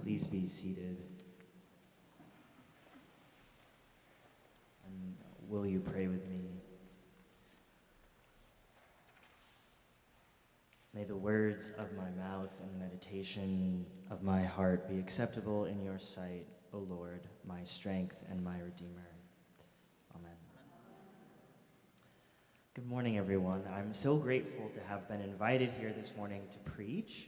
Please be seated. And will you pray with me? May the words of my mouth and the meditation of my heart be acceptable in your sight, O Lord, my strength and my Redeemer. Amen. Good morning, everyone. I'm so grateful to have been invited here this morning to preach.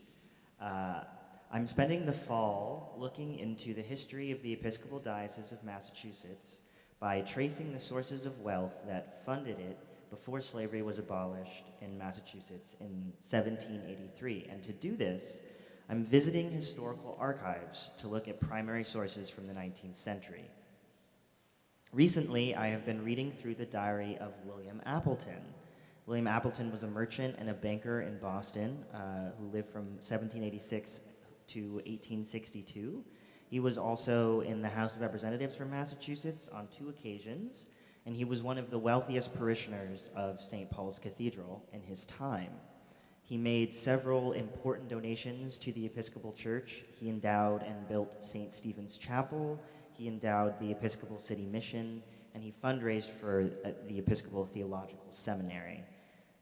I'm spending the fall looking into the history of the Episcopal Diocese of Massachusetts by tracing the sources of wealth that funded it before slavery was abolished in Massachusetts in 1783. And to do this, I'm visiting historical archives to look at primary sources from the 19th century. Recently, I have been reading through the diary of William Appleton. William Appleton was a merchant and a banker in Boston who lived from 1786 to 1862. He was also in the House of Representatives from Massachusetts on 2 occasions, and he was one of the wealthiest parishioners of St. Paul's Cathedral in his time. He made several important donations to the Episcopal Church. He endowed and built St. Stephen's Chapel, he endowed the Episcopal City Mission, and he fundraised for the Episcopal Theological Seminary.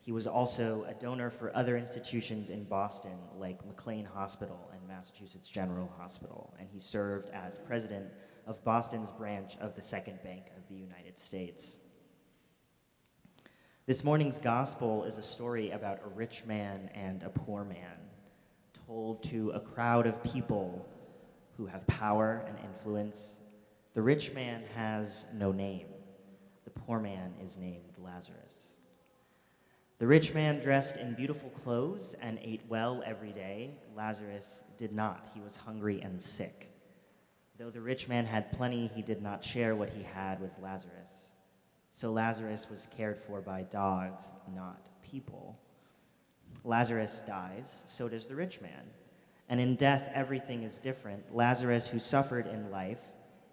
He was also a donor for other institutions in Boston, like McLean Hospital and Massachusetts General Hospital, and he served as president of Boston's branch of the Second Bank of the United States. This morning's gospel is a story about a rich man and a poor man, told to a crowd of people who have power and influence. The rich man has no name. The poor man is named Lazarus. The rich man dressed in beautiful clothes and ate well every day. Lazarus did not. He was hungry and sick. Though the rich man had plenty, he did not share what he had with Lazarus. So Lazarus was cared for by dogs, not people. Lazarus dies, so does the rich man. And in death, everything is different. Lazarus, who suffered in life,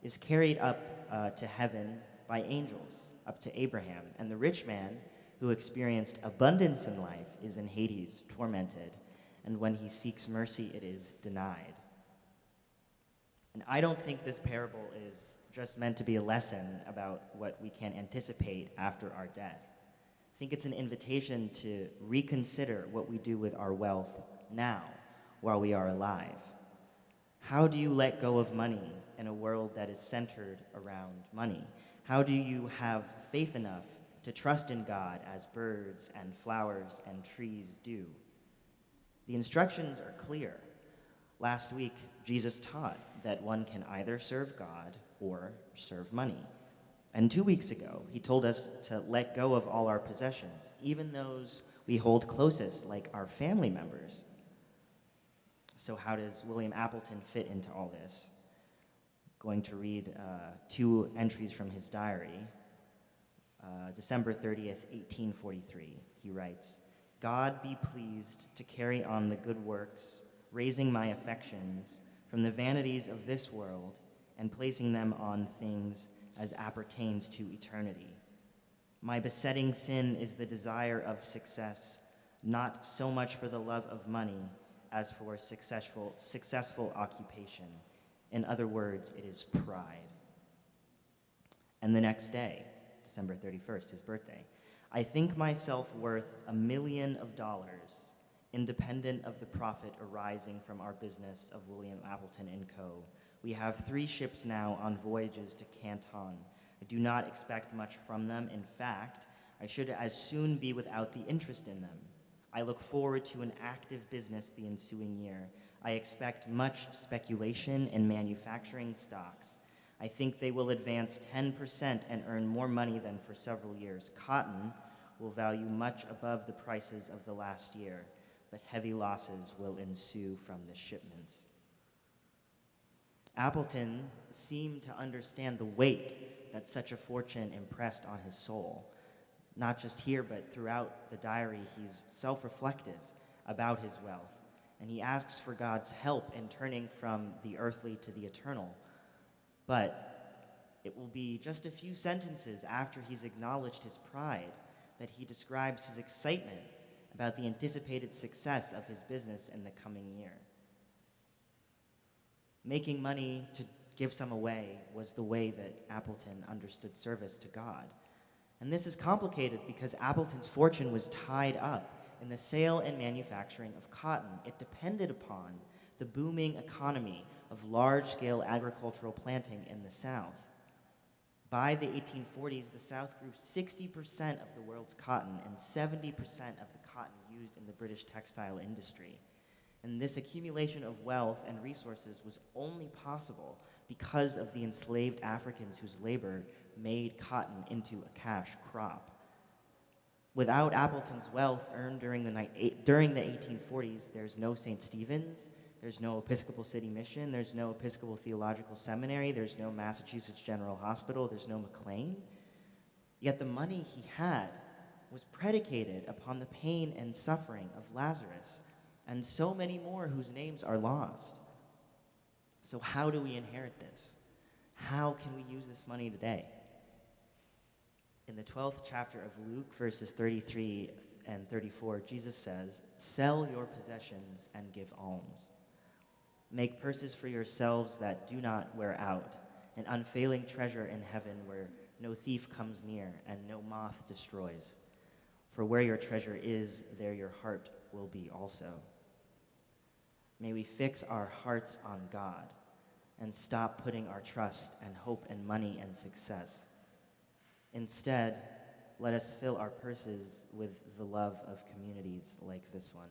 is carried up to heaven by angels, up to Abraham. And the rich man, who experienced abundance in life, is in Hades, tormented, and when he seeks mercy, it is denied. And I don't think this parable is just meant to be a lesson about what we can anticipate after our death. I think it's an invitation to reconsider what we do with our wealth now, while we are alive. How do you let go of money in a world that is centered around money? How do you have faith enough to trust in God as birds and flowers and trees do? The instructions are clear. Last week, Jesus taught that one can either serve God or serve money. And 2 weeks ago, he told us to let go of all our possessions, even those we hold closest, like our family members. So how does William Appleton fit into all this? I'm going to read 2 entries from his diary. December 30th, 1843, he writes, "God be pleased to carry on the good works, raising my affections from the vanities of this world and placing them on things as appertains to eternity. My besetting sin is the desire of success, not so much for the love of money as for successful occupation. In other words, it is pride." And the next day, December 31st, his birthday, "I think myself worth $1 million, independent of the profit arising from our business of William Appleton & Co. We have 3 ships now on voyages to Canton. I do not expect much from them. In fact, I should as soon be without the interest in them. I look forward to an active business the ensuing year. I expect much speculation in manufacturing stocks. I think they will advance 10% and earn more money than for several years. Cotton will value much above the prices of the last year, but heavy losses will ensue from the shipments." Appleton seemed to understand the weight that such a fortune impressed on his soul. Not just here, but throughout the diary, he's self-reflective about his wealth, and he asks for God's help in turning from the earthly to the eternal. But it will be just a few sentences after he's acknowledged his pride that he describes his excitement about the anticipated success of his business in the coming year. Making money to give some away was the way that Appleton understood service to God. And this is complicated because Appleton's fortune was tied up in the sale and manufacturing of cotton. It depended upon the booming economy of large-scale agricultural planting in the South. By the 1840s, the South grew 60% of the world's cotton and 70% of the cotton used in the British textile industry. And this accumulation of wealth and resources was only possible because of the enslaved Africans whose labor made cotton into a cash crop. Without Appleton's wealth earned during the 1840s, there's no St. Stephen's, there's no Episcopal City Mission, there's no Episcopal Theological Seminary, there's no Massachusetts General Hospital, there's no McLean. Yet the money he had was predicated upon the pain and suffering of Lazarus and so many more whose names are lost. So how do we inherit this? How can we use this money today? In the 12th chapter of Luke, verses 33 and 34, Jesus says, "Sell your possessions and give alms. Make purses for yourselves that do not wear out, an unfailing treasure in heaven where no thief comes near and no moth destroys. For where your treasure is, there your heart will be also." May we fix our hearts on God and stop putting our trust and hope in money and success. Instead, let us fill our purses with the love of communities like this one.